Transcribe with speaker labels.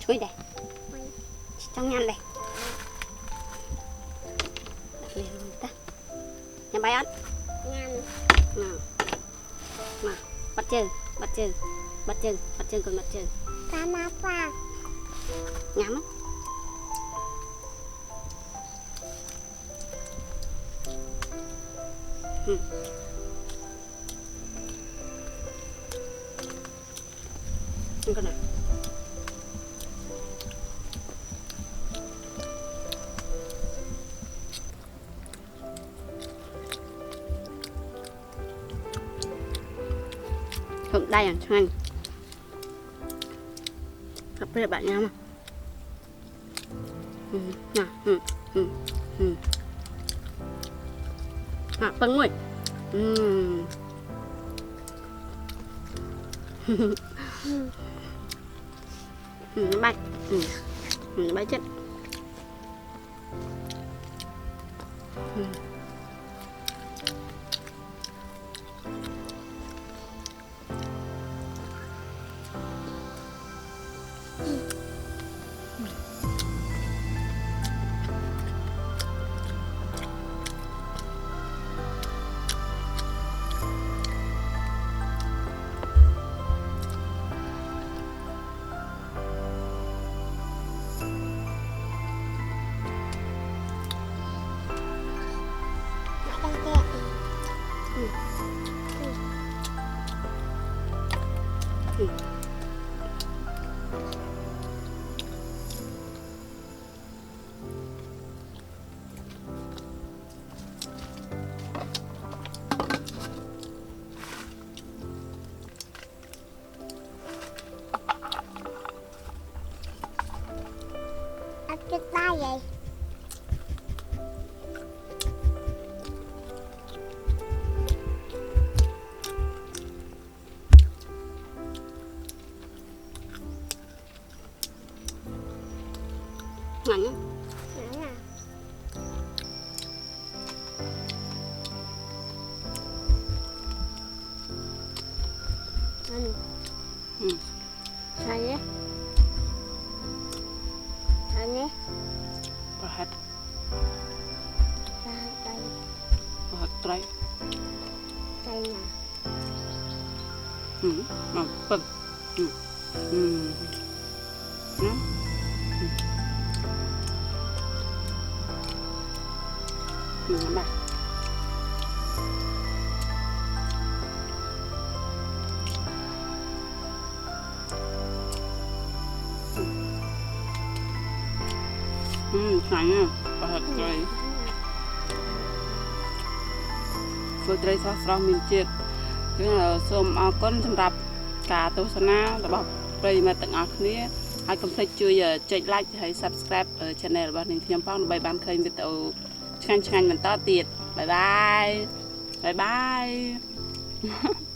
Speaker 1: Chui đây. Trong nhăn đây. Đặt lên luôn ta. Nhà bay ăn.
Speaker 2: Nhăn.
Speaker 1: Mà. Bắt chân, bắt chân. Bắt chân, bắt chân còn bắt chân.
Speaker 2: Kenapa?
Speaker 1: Nhắm á. Con nào. Không đây ăn xoăn. Gặp được bạn nhau mà. À, băng ngồi. nó bay nó bay chết.
Speaker 2: Cái tay vậy.
Speaker 1: Ngắn á.
Speaker 2: Ngắn à. Sao nhé? Sao nhé?
Speaker 1: Có hết.
Speaker 2: Sao đây?
Speaker 1: Có hết trái.
Speaker 2: Đây nè.
Speaker 1: Mà bật. Nó. Nó bay. Ngắn á. Có hết trái. Phơi trái sao sao mình chết. Chứ là xôm conសម្រាប់ការទស្សនារបស់ប្រិយមិត្តទាំងអស់គ្នាហើយកុំភ្លេចជួយចុច like ហើយ subscribe channel របស់នាងខ្ញុំផងដើម្បីបានឃើញវីដេអូឆ្ងាញ់ៗបន្តទៀតបាយបាយបាយបាយ